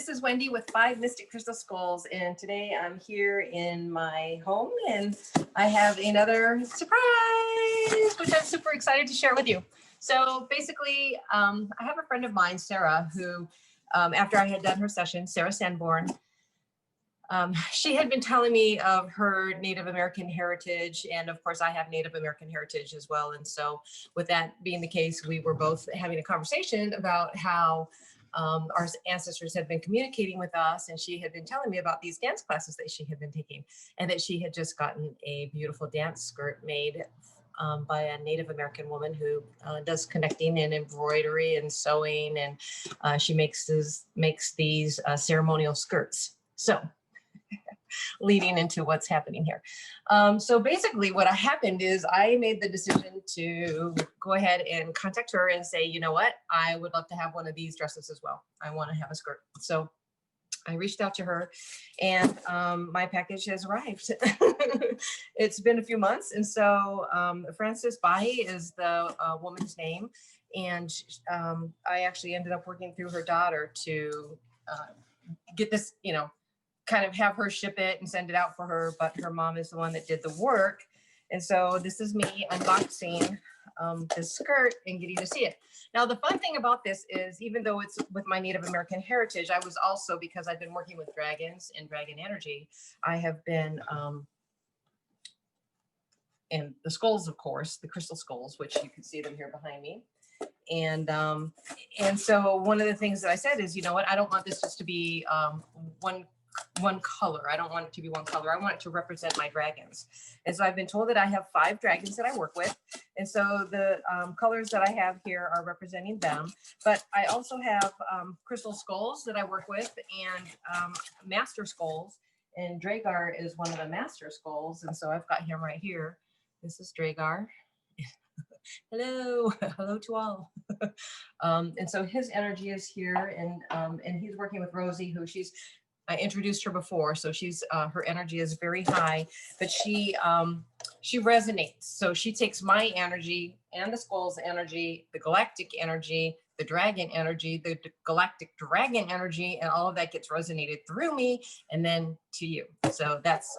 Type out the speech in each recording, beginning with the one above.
this is Wendy with 5 Mystic Crystal Skulls, and today I'm here in my home, and I have another surprise, which I'm super excited to share with you. So basically, I have a friend of mine, Sarah, who, after I had done her session, Sarah Sanborn, she had been telling me of her Native American heritage, and of course I have Native American heritage as well. And so with that being the case, we were both having a conversation about how our ancestors had been communicating with us, and she had been telling me about these dance classes that she had been taking, and that she had just gotten a beautiful dance skirt made by a Native American woman who does connecting and embroidery and sewing, and she makes these ceremonial skirts. So leading into what's happening here. So basically what happened is I made the decision to go ahead and contact her and say, you know what, I would love to have one of these dresses as well. I want to have a skirt. So I reached out to her, and my package has arrived. It's been a few months. And so Frances Bahi is the woman's name. And I actually ended up working through her daughter to get this, you know, kind of have her ship it and send it out for her, but her mom is the one that did the work. And so this is me unboxing this skirt and getting to see it. Now, the fun thing about this is, even though it's with my Native American heritage, I was also, because I've been working with dragons and dragon energy, I have been, and the skulls, of course, the crystal skulls, which you can see them here behind me. And so one of the things that I said is, you know what, I don't want this just to be one color. I don't want it to be one color. I want it to represent my dragons. And so I've been told that I have 5 dragons that I work with. And so the colors that I have here are representing them. But I also have crystal skulls that I work with, and master skulls. And Dragar is one of the master skulls. And so I've got him right here. This is Dragar. Hello, hello to all. And so his energy is here, and he's working with Rosie, who I introduced her before, so she's her energy is very high, but she resonates. So she takes my energy and the skull's energy, the galactic energy, the dragon energy, the galactic dragon energy, and all of that gets resonated through me and then to you. So that's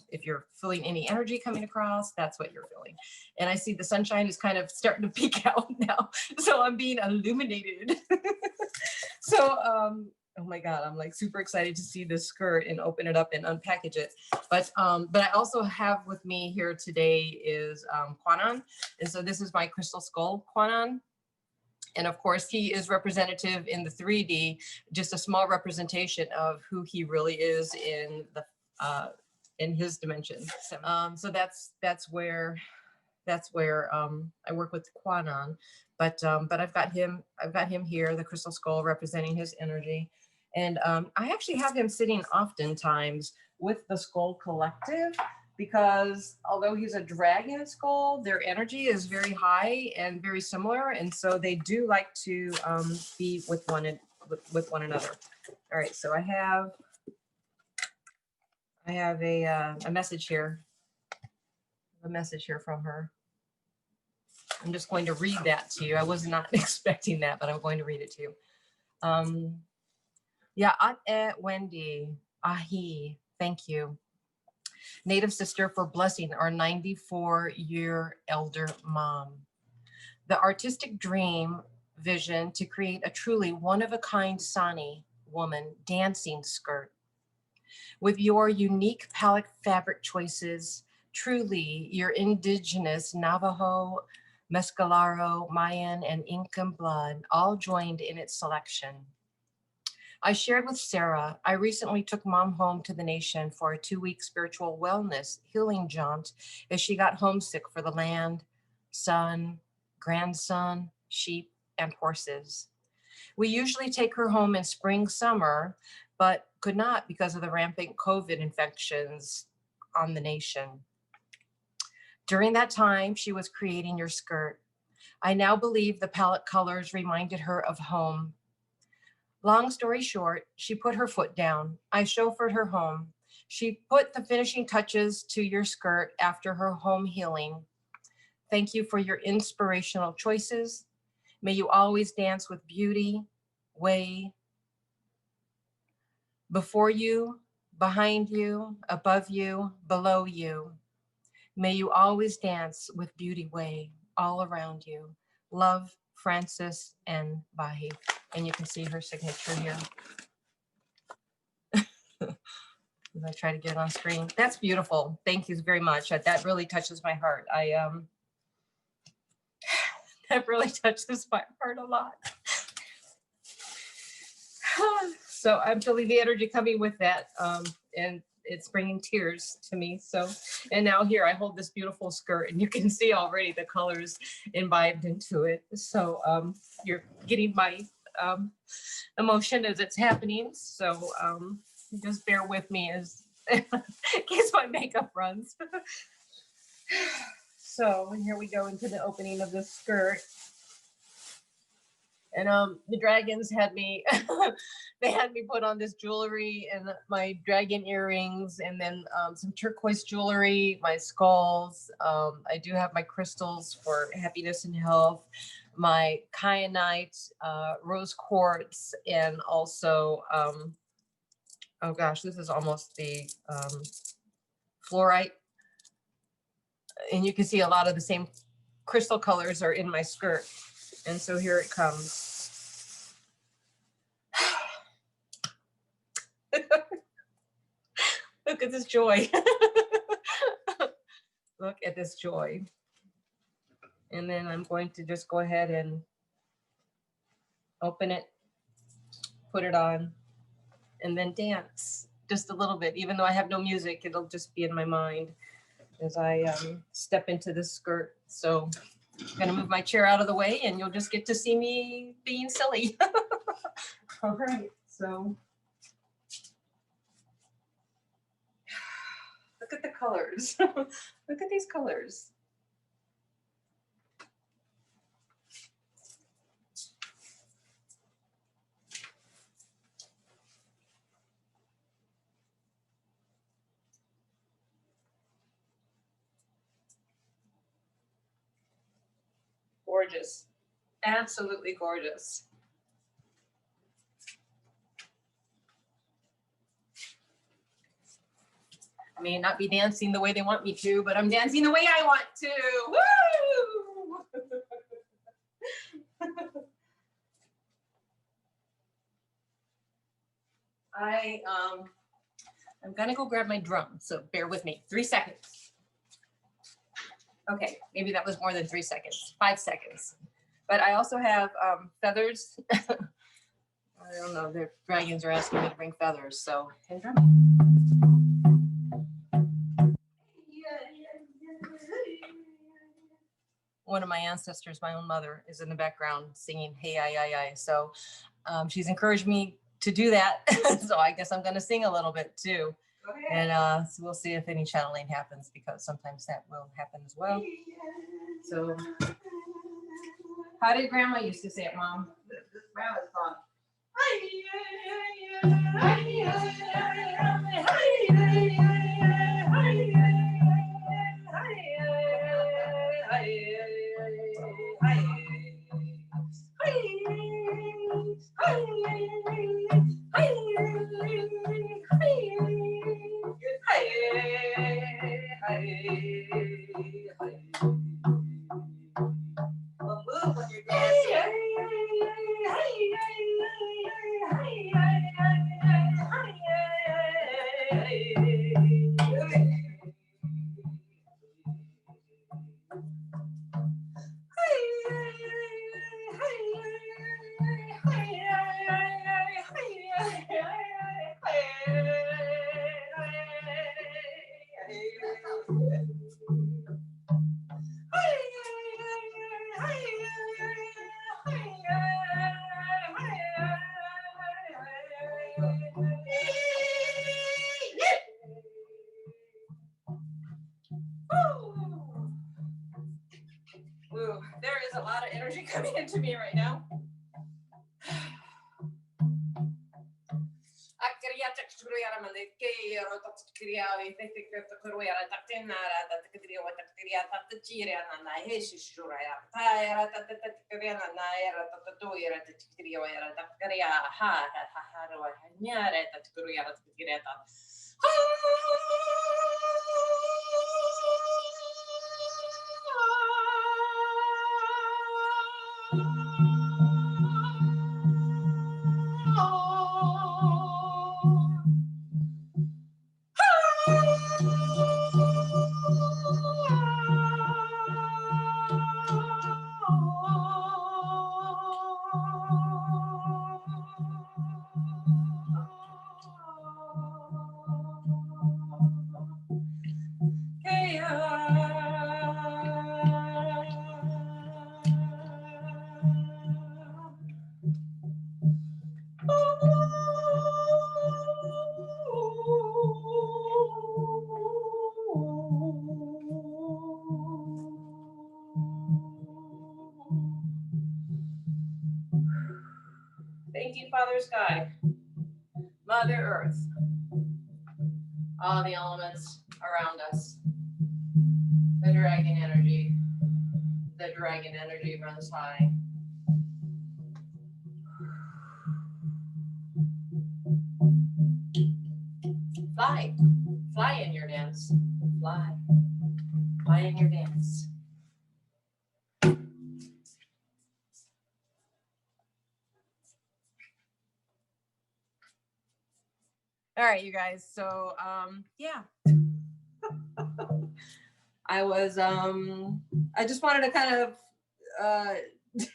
if you're feeling any energy coming across, that's what you're feeling. And I see the sunshine is kind of starting to peek out now, so I'm being illuminated. So oh my God, I'm like super excited to see this skirt and open it up and unpackage it. But I also have with me here today is Kwanan. And so this is my crystal skull, Kwanan. And of course, he is representative in the 3D, just a small representation of who he really is in his dimension. So that's where I work with Kwanan. But I've got him here, the crystal skull representing his energy. And I actually have him sitting oftentimes with the skull collective, because although he's a dragon skull, their energy is very high and very similar. And so they do like to be with one another. All right, so I have a message here. A message here from her. I'm just going to read that to you. I was not expecting that, but I'm going to read it to you. Yeah, Wendy, Ahi, thank you. Native sister, for blessing our 94-year elder mom. The artistic dream vision to create a truly one-of-a-kind Sani woman dancing skirt. With your unique palette fabric choices, truly your indigenous Navajo, Mescalero, Mayan, and Incan blood all joined in its selection. I shared with Sarah, I recently took mom home to the nation for a 2-week spiritual wellness healing jaunt as she got homesick for the land, son, grandson, sheep, and horses. We usually take her home in spring, summer, but could not because of the rampant COVID infections on the nation. During that time, she was creating your skirt. I now believe the palette colors reminded her of home. Long story short, she put her foot down. I chauffeured her home. She put the finishing touches to your skirt after her home healing. Thank you for your inspirational choices. May you always dance with beauty, way, before you, behind you, above you, below you. May you always dance with beauty way all around you. Love, Francis and Bahi. And you can see her signature here. As I try to get it on screen. That's beautiful. Thank you very much. That really touches my heart. That really touches my heart a lot. So I'm feeling the energy coming with that. And it's bringing tears to me. So, and now here I hold this beautiful skirt and you can see already the colors imbibed into it. So you're getting my emotion as it's happening. So just bear with me as in case my makeup runs. So here we go into the opening of this skirt. And the dragons had me, they had me put on this jewelry and my dragon earrings and then some turquoise jewelry, my skulls. I do have my crystals for happiness and health, my kyanite, rose quartz, and also, oh gosh, this is almost the fluorite. And you can see a lot of the same crystal colors are in my skirt. And so here it comes. Look at this joy. Look at this joy. And then I'm going to just go ahead and open it, put it on, and then dance just a little bit. Even though I have no music, it'll just be in my mind as I step into this skirt. So I'm gonna move my chair out of the way and you'll just get to see me being silly. All right, so look at the colors. Look at these colors. Gorgeous, absolutely gorgeous. I may not be dancing the way they want me to, but I'm dancing the way I want to. Woo! I'm gonna go grab my drum, so bear with me. 3 seconds. Okay, maybe that was more than 3 seconds, 5 seconds. But I also have feathers. I don't know, the dragons are asking me to bring feathers, so can drum. One of my ancestors, my own mother, is in the background singing "Hey, I." So she's encouraged me to do that. So I guess I'm going to sing a little bit too. And so we'll see if any channeling happens, because sometimes that will happen as well. So how did Grandma used to say it, Mom? This Grandma's song. Move when you're dancing. Ooh, there is a lot of energy coming into me right now. Thank you, Father Sky, Mother Earth, all the elements around us. The dragon energy. The dragon energy runs high. Fly. Fly in your dance. Fly. Fly in your dance. All right, you guys. So, yeah. I just wanted to kind of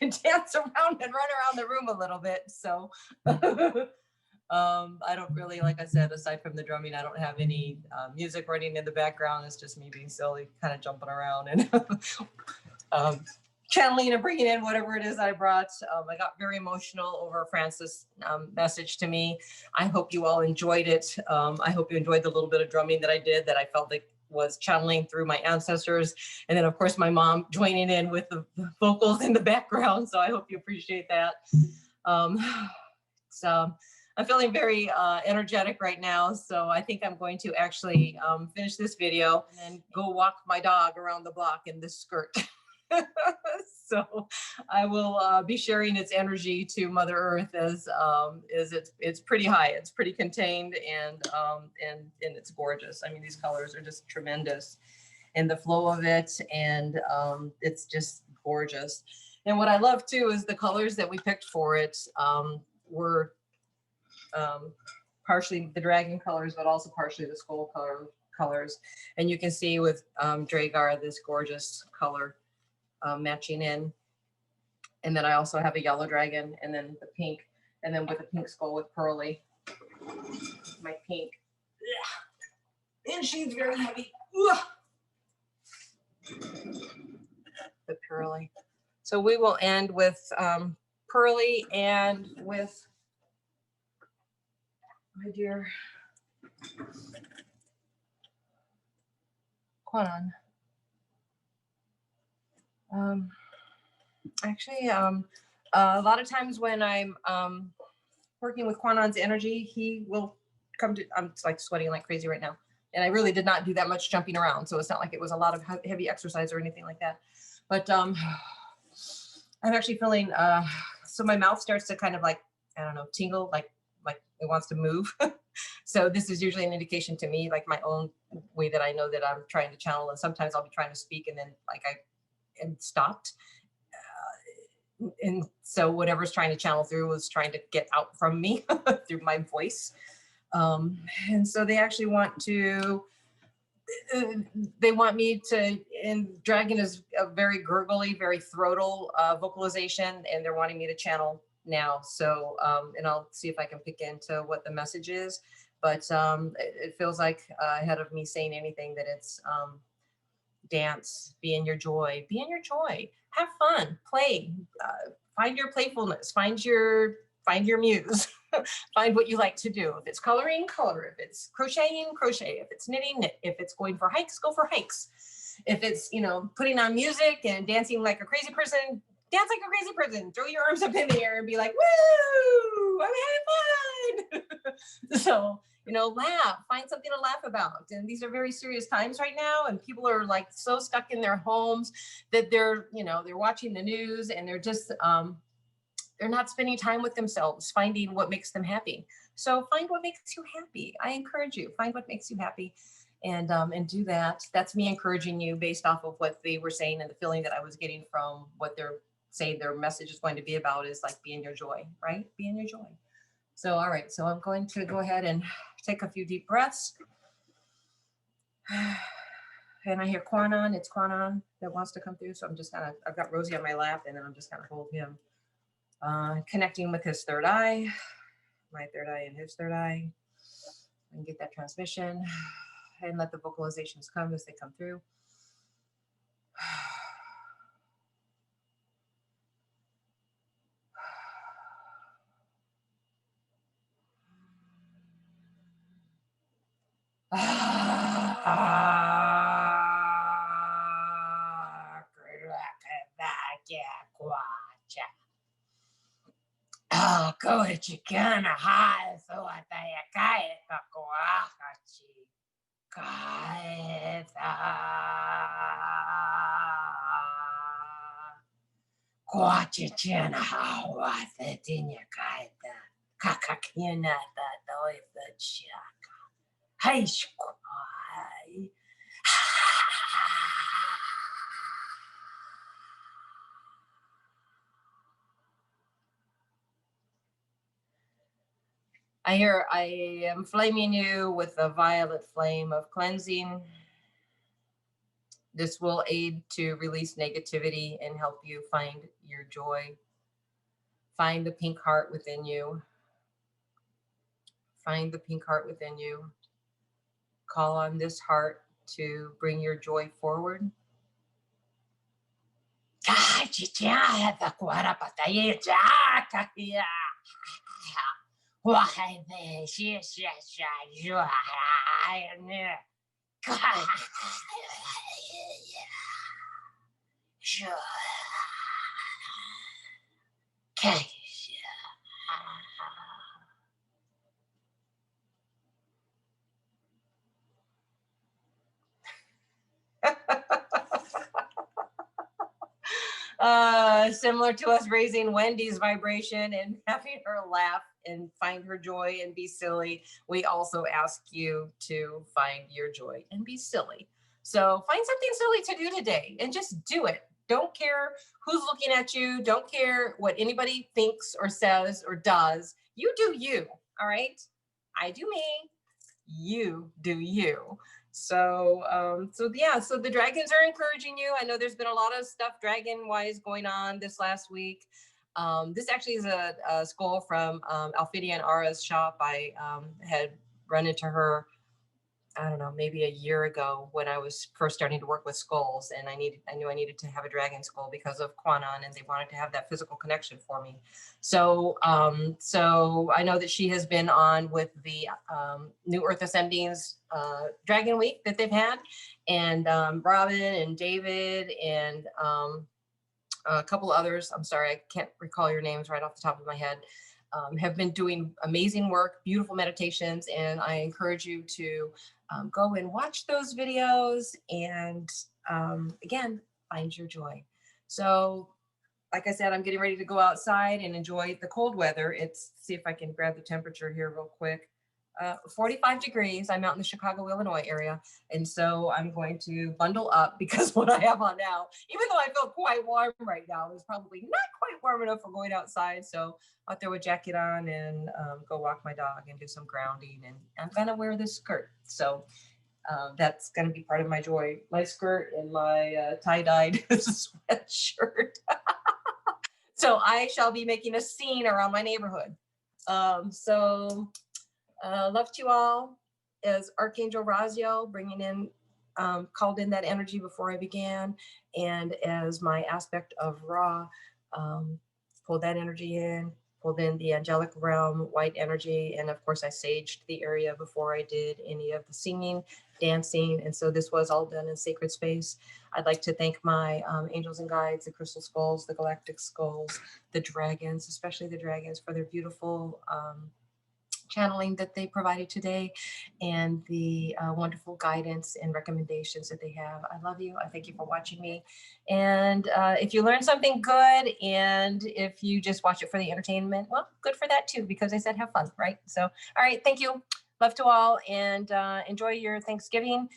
dance around and run around the room a little bit. So, I don't really, like I said, aside from the drumming, I don't have any music running in the background. It's just me being silly, kind of jumping around and channeling and bringing in whatever it is I brought. I got very emotional over Francis' message to me. I hope you all enjoyed it. I hope you enjoyed the little bit of drumming that I did that I felt like was channeling through my ancestors. And then of course, my mom joining in with the vocals in the background. So I hope you appreciate that. So I'm feeling very energetic right now. So I think I'm going to actually finish this video and then go walk my dog around the block in this skirt. So I will be sharing its energy to Mother Earth as it's pretty high, it's pretty contained, and it's gorgeous. I mean, these colors are just tremendous, and the flow of it, and it's just gorgeous. And what I love too is the colors that we picked for it were partially the dragon colors, but also partially the skull colors. And you can see with Dragar this gorgeous color matching in. And then I also have a yellow dragon, and then the pink, and then with a pink skull with pearly. My pink. And she's very heavy. The pearly. So we will end with pearly and with my dear Quanon. Actually, a lot of times when I'm working with Quanon's energy, he will come to, I'm like sweating like crazy right now. And I really did not do that much jumping around. So it's not like it was a lot of heavy exercise or anything like that. But I'm actually feeling, so my mouth starts to kind of like, I don't know, tingle, like it wants to move. So this is usually an indication to me, like my own way that I know that I'm trying to channel. And sometimes I'll be trying to speak and then like I am stopped. And so whatever's trying to channel through was trying to get out from me through my voice. And so they actually want to, they want me to, and dragon is a very gurgly, very throatal vocalization, and they're wanting me to channel now. So, and I'll see if I can pick into what the message is, but it feels like ahead of me saying anything that it's dance, be in your joy, have fun, play, find your playfulness, find your muse, find what you like to do. If it's coloring, color. If it's crocheting, crochet. If it's knitting, knit. If it's going for hikes, go for hikes. If it's, you know, putting on music and dancing like a crazy person, Dance like a crazy person. Throw your arms up in the air and be like, woo, I'm having fun. So, you know, laugh, find something to laugh about. And these are very serious times right now. And people are like so stuck in their homes that they're, you know, they're watching the news and they're just, they're not spending time with themselves, finding what makes them happy. So find what makes you happy. I encourage you, find what makes you happy and do that. That's me encouraging you based off of what they were saying and the feeling that I was getting from what they're saying their message is going to be about is like, be in your joy, right? Be in your joy. So, all right. So I'm going to go ahead and take a few deep breaths. And I hear Quanon, it's Quanon that wants to come through. So I'm just kind of, I've got Rosie on my lap and then I'm just kind of hold him. Connecting with his third eye, my third eye and his third eye, and get that transmission and let the vocalizations come as they come through. I am flaming you with a violet flame of cleansing. This will aid to release negativity and help you find your joy. Find the pink heart within you. Find the pink heart within you. Call on this heart to bring your joy forward. Similar to us raising Wendy's vibration and having her laugh and find her joy and be silly, we also ask you to find your joy and be silly. So find something silly to do today and just do it. Don't care who's looking at you. Don't care what anybody thinks or says or does. You do you, all right? I do me, you do you. So so the dragons are encouraging you. I know there's been a lot of stuff dragon wise going on this last week. This actually is a skull from Alphedia and Arara's shop. I had run into her, I don't know, maybe a year ago when I was first starting to work with skulls, and I knew I needed to have a dragon skull because of Quanon, and they wanted to have that physical connection for me. So so I know that she has been on with the New Earth Ascending's Dragon Week that they've had, and Robin and David and a couple others. I'm sorry, I can't recall your names right off the top of my head. Have been doing amazing work, beautiful meditations, and I encourage you to go and watch those videos and again, find your joy. So like I said, I'm getting ready to go outside and enjoy the cold weather. It's, see if I can grab the temperature here real quick. 45 degrees. I'm out in the Chicago, Illinois area. And so I'm going to bundle up because what I have on now, even though I feel quite warm right now, is probably not quite warm enough for going outside. So I'll throw a jacket on and go walk my dog and do some grounding. And I'm going to wear this skirt. So that's going to be part of my joy. My skirt and my tie-dyed sweatshirt. So I shall be making a scene around my neighborhood. Love to you all. As Archangel Raziel bringing in, called in that energy before I began, and as my aspect of Ra, pull that energy in, pulled in the angelic realm, white energy, and of course I saged the area before I did any of the singing, dancing, and so this was all done in sacred space. I'd like to thank my angels and guides, the crystal skulls, the galactic skulls, the dragons, especially the dragons, for their beautiful channeling that they provided today, and the wonderful guidance and recommendations that they have. I love you. I thank you for watching me. And if you learned something good, and if you just watch it for the entertainment, well, good for that too, because I said have fun, right? So, all right, thank you. Love to all, and enjoy your Thanksgiving.